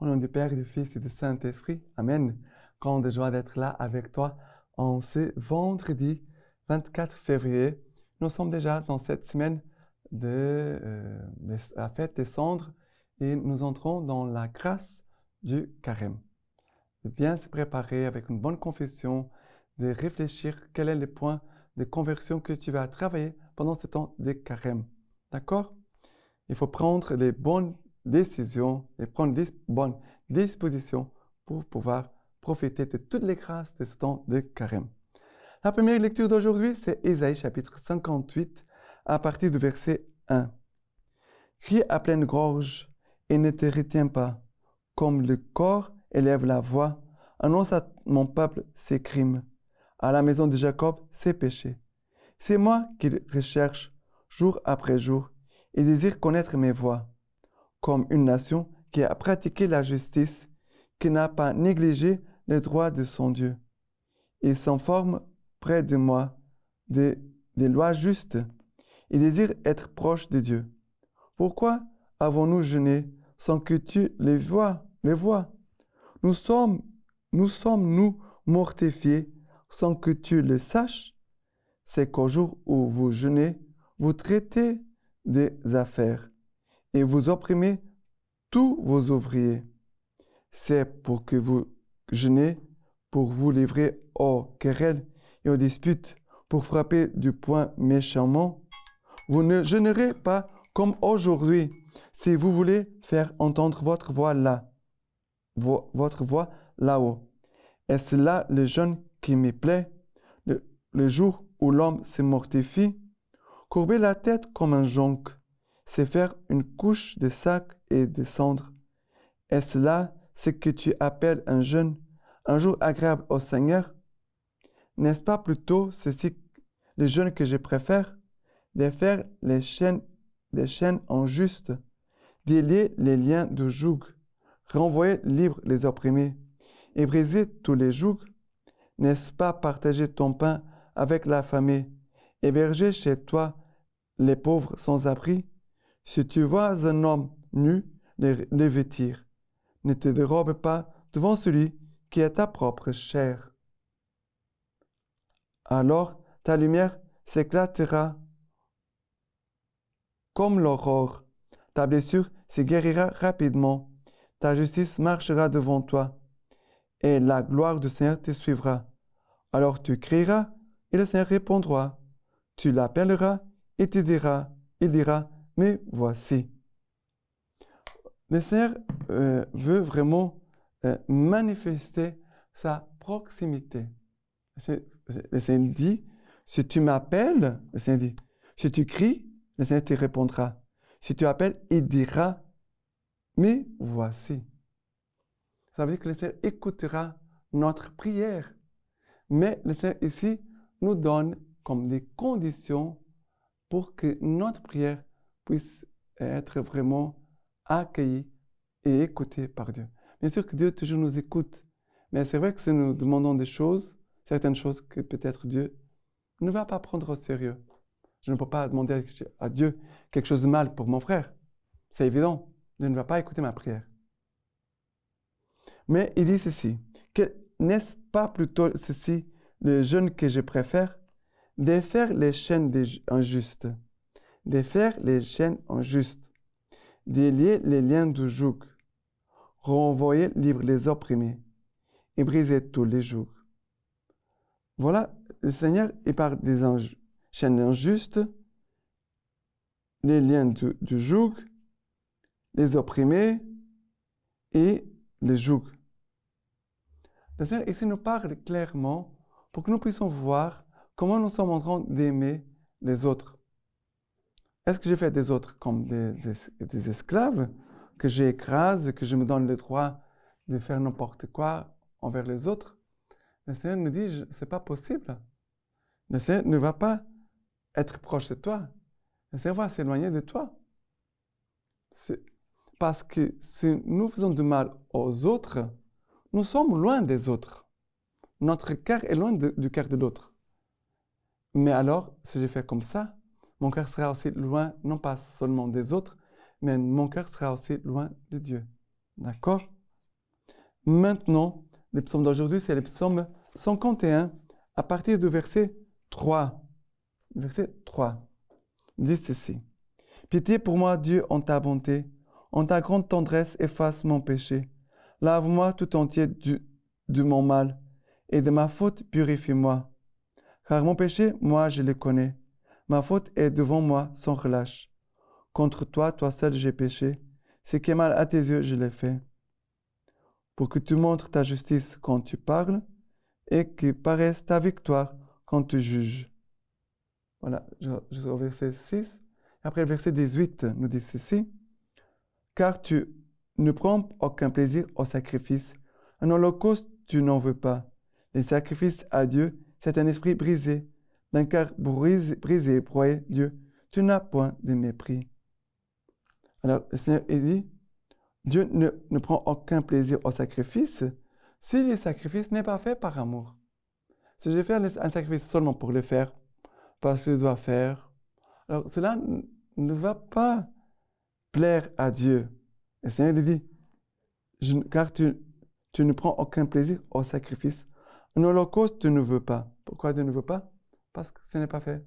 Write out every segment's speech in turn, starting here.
Au nom du Père, du Fils et du Saint-Esprit. Amen. Grande joie d'être là avec toi en ce vendredi 24 février. Nous sommes déjà dans cette semaine de la fête des cendres et nous entrons dans la grâce du carême. De bien se préparer avec une bonne confession, de réfléchir quel est le point de conversion que tu vas travailler pendant ce temps de carême. D'accord? Il faut prendre les bonnes décisions et prendre des bonnes dispositions pour pouvoir profiter de toutes les grâces de ce temps de carême. La première lecture d'aujourd'hui, c'est Ésaïe chapitre 58 à partir du verset 1. Crie à pleine gorge et ne te retiens pas, comme le corps élève la voix, annonce à mon peuple ses crimes, à la maison de Jacob ses péchés. C'est moi qu'il recherche jour après jour et désire connaître mes voies, comme une nation qui a pratiqué la justice, qui n'a pas négligé les droits de son Dieu. Il s'informe près de moi des lois justes et désire être proche de Dieu. Pourquoi avons-nous jeûné sans que tu les vois? Nous sommes mortifiés sans que tu le saches? C'est qu'au jour où vous jeûnez, vous traitez des affaires et vous opprimez tous vos ouvriers. C'est pour que vous jeûnez, pour vous livrer aux querelles et aux disputes, pour frapper du poing méchamment. Vous ne jeûnerez pas comme aujourd'hui, si vous voulez faire entendre votre voix là-haut. Est-ce là le jeûne qui me plaît, le jour où l'homme se mortifie? Courber la tête comme un jonc, c'est faire une couche de sac et de cendres. Est-ce là ce que tu appelles un jeûne, un jour agréable au Seigneur? N'est-ce pas plutôt ceci le jeûne que je préfère? De faire les chaînes injustes, délier les liens de joug, renvoyer libres les opprimés et briser tous les jougs? N'est-ce pas partager ton pain avec l'affamé, héberger chez toi les pauvres sans abri? Si tu vois un homme nu, le vêtir. Ne te dérobe pas devant celui qui est ta propre chair. Alors ta lumière s'éclatera comme l'aurore. Ta blessure se guérira rapidement. Ta justice marchera devant toi. Et la gloire du Seigneur te suivra. Alors tu crieras et le Seigneur répondra. Tu l'appelleras et il dira, mais voici. Le Seigneur veut vraiment manifester sa proximité. Le Seigneur dit, si tu m'appelles, le Seigneur dit, si tu cries, le Seigneur te répondra. Si tu appelles, il dira, mais voici. Ça veut dire que le Seigneur écoutera notre prière. Mais le Seigneur ici nous donne comme des conditions pour que notre prière puisse être vraiment accueillie et écoutée par Dieu. Bien sûr que Dieu toujours nous écoute, mais c'est vrai que si nous demandons des choses, certaines choses que peut-être Dieu ne va pas prendre au sérieux. Je ne peux pas demander à Dieu quelque chose de mal pour mon frère. C'est évident, Dieu ne va pas écouter ma prière. Mais il dit ceci, que n'est-ce pas plutôt ceci le jeûne que je préfère? Défaire les chaînes injustes, défaire les chaînes injustes, délier les liens du joug, renvoyer libres les opprimés et briser tous les jougs. Voilà, le Seigneur, il parle des chaînes injustes, les liens du joug, les opprimés et les jougs. Le Seigneur ici nous parle clairement pour que nous puissions voir comment nous sommes en train d'aimer les autres. Est-ce que je fais des autres comme des esclaves, que j'écrase, que je me donne le droit de faire n'importe quoi envers les autres? Le Seigneur nous dit, c'est pas possible. Le Seigneur ne va pas être proche de toi. Le Seigneur va s'éloigner de toi. Parce que si nous faisons du mal aux autres, nous sommes loin des autres. Notre cœur est loin du cœur de l'autre. Mais alors, si je fais comme ça, mon cœur sera aussi loin, non pas seulement des autres, mais mon cœur sera aussi loin de Dieu. D'accord? maintenant, le psaume d'aujourd'hui, c'est le psaume 51, à partir du verset 3. Verset 3. Il dit ceci. Pitié pour moi, Dieu, en ta bonté, en ta grande tendresse, efface mon péché. Lave-moi tout entier de mon mal, et de ma faute, purifie-moi. Car mon péché, moi, je le connais. Ma faute est devant moi sans relâche. Contre toi, toi seul, j'ai péché. Ce qui est mal à tes yeux, je l'ai fait. Pour que tu montres ta justice quand tu parles, et que paraisse ta victoire quand tu juges. Voilà, jusqu'au verset 6. Après le verset 18 nous dit ceci. Car tu ne prends aucun plaisir au sacrifice. Un holocauste, tu n'en veux pas. Les sacrifices à Dieu, c'est un esprit brisé. D'un cœur brisé, broyé, Dieu, tu n'as point de mépris. Alors, le Seigneur dit, Dieu ne prend aucun plaisir au sacrifice si le sacrifice n'est pas fait par amour. Si je fais un sacrifice seulement pour le faire, parce que je dois faire, alors cela ne va pas plaire à Dieu. Le Seigneur lui dit, car tu ne prends aucun plaisir au sacrifice. Un holocauste, tu ne veux pas. Pourquoi tu ne veux pas? Parce que ce n'est pas fait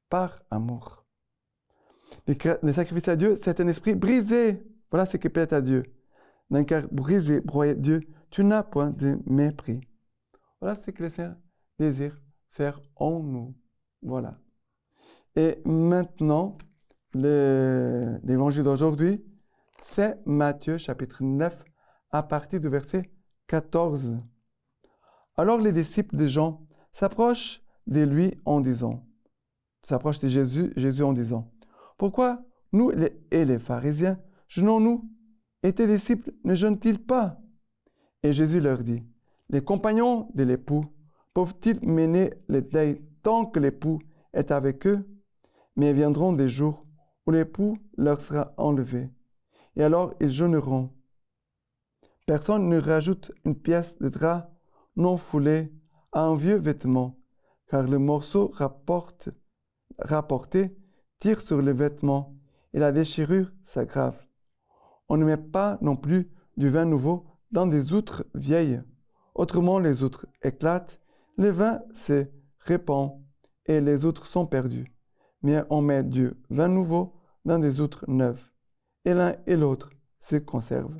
par amour. Le sacrifice à Dieu, c'est un esprit brisé. Voilà ce qui plaît à Dieu. D'un cœur brisé, broyé, Dieu, tu n'as point de mépris. Voilà ce que le Seigneur désire faire en nous. Voilà. Et maintenant, l'évangile d'aujourd'hui, c'est Matthieu chapitre 9 à partir du verset 14. Alors les disciples de Jean s'approchent de lui en disant, s'approchent de Jésus en disant, pourquoi nous et les pharisiens jeûnons-nous et tes disciples ne jeûnent-ils pas? Et Jésus leur dit, les compagnons de l'époux peuvent-ils mener le deuil tant que l'époux est avec eux? Mais viendront des jours où l'époux leur sera enlevé, et alors ils jeûneront. Personne ne rajoute une pièce de drap non foulée à un vieux vêtement, car le morceau rapporté tire sur le vêtement, et la déchirure s'aggrave. On ne met pas non plus du vin nouveau dans des outres vieilles. Autrement, les outres éclatent, le vin se répand, et les outres sont perdues. Mais on met du vin nouveau dans des outres neuves, et l'un et l'autre se conservent.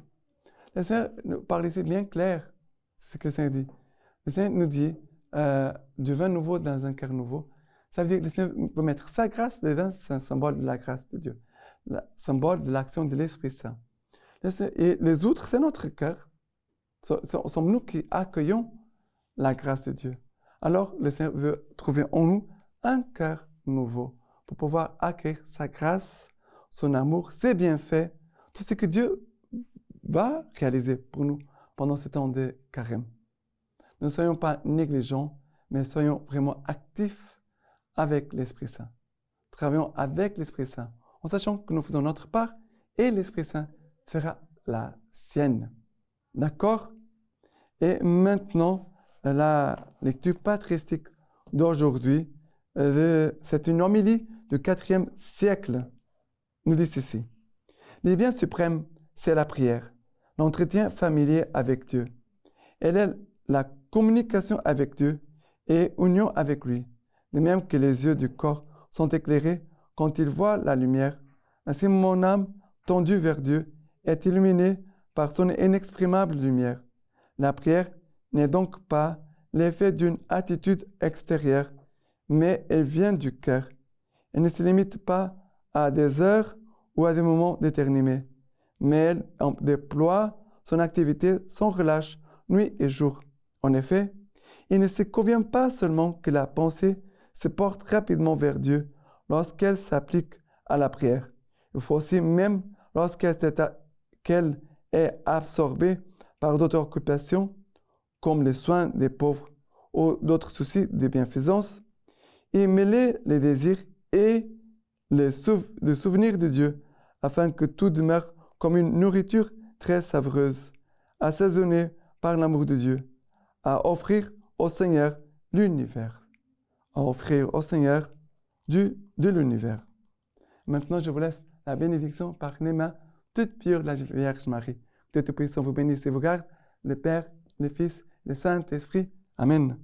Le Seigneur nous parle ici bien clair, c'est ce que le Seigneur dit. Le Seigneur nous dit du vin nouveau dans un cœur nouveau. Ça veut dire que le Seigneur veut mettre sa grâce, le vin, c'est un symbole de la grâce de Dieu, le symbole de l'action de l'Esprit Saint. Et les outres, c'est notre cœur. Sommes nous qui accueillons la grâce de Dieu. Alors, le Seigneur veut trouver en nous un cœur nouveau pour pouvoir accueillir sa grâce, son amour, ses bienfaits, tout ce que Dieu va réaliser pour nous pendant ce temps de carême. Ne soyons pas négligents, mais soyons vraiment actifs avec l'Esprit Saint. Travaillons avec l'Esprit Saint, en sachant que nous faisons notre part et l'Esprit Saint fera la sienne. D'accord? Et maintenant, la lecture patristique d'aujourd'hui, c'est une homélie du IVe siècle. Nous dit ceci. Les biens suprêmes, c'est la prière, l'entretien familier avec Dieu. Elle est la communication avec Dieu et union avec lui, de même que les yeux du corps sont éclairés quand ils voient la lumière. Ainsi, mon âme, tendue vers Dieu, est illuminée par son inexprimable lumière. La prière n'est donc pas l'effet d'une attitude extérieure, mais elle vient du cœur. Elle ne se limite pas à des heures ou à des moments déterminés, mais elle déploie son activité sans relâche, nuit et jour. En effet, il ne se convient pas seulement que la pensée se porte rapidement vers Dieu lorsqu'elle s'applique à la prière. Il faut aussi, même lorsqu'elle est absorbée par d'autres occupations, comme les soins des pauvres ou d'autres soucis de bienfaisance, y mêler les désirs et les souvenirs de Dieu, afin que tout demeure comme une nourriture très savoureuse, assaisonnée par l'amour de Dieu, à offrir au Seigneur l'univers. À offrir au Seigneur de l'univers. Maintenant, je vous laisse la bénédiction par les mains toutes pures de la Vierge Marie. Que Dieu Tout-Puissant vous bénisse et vous garde, le Père, le Fils, le Saint-Esprit. Amen.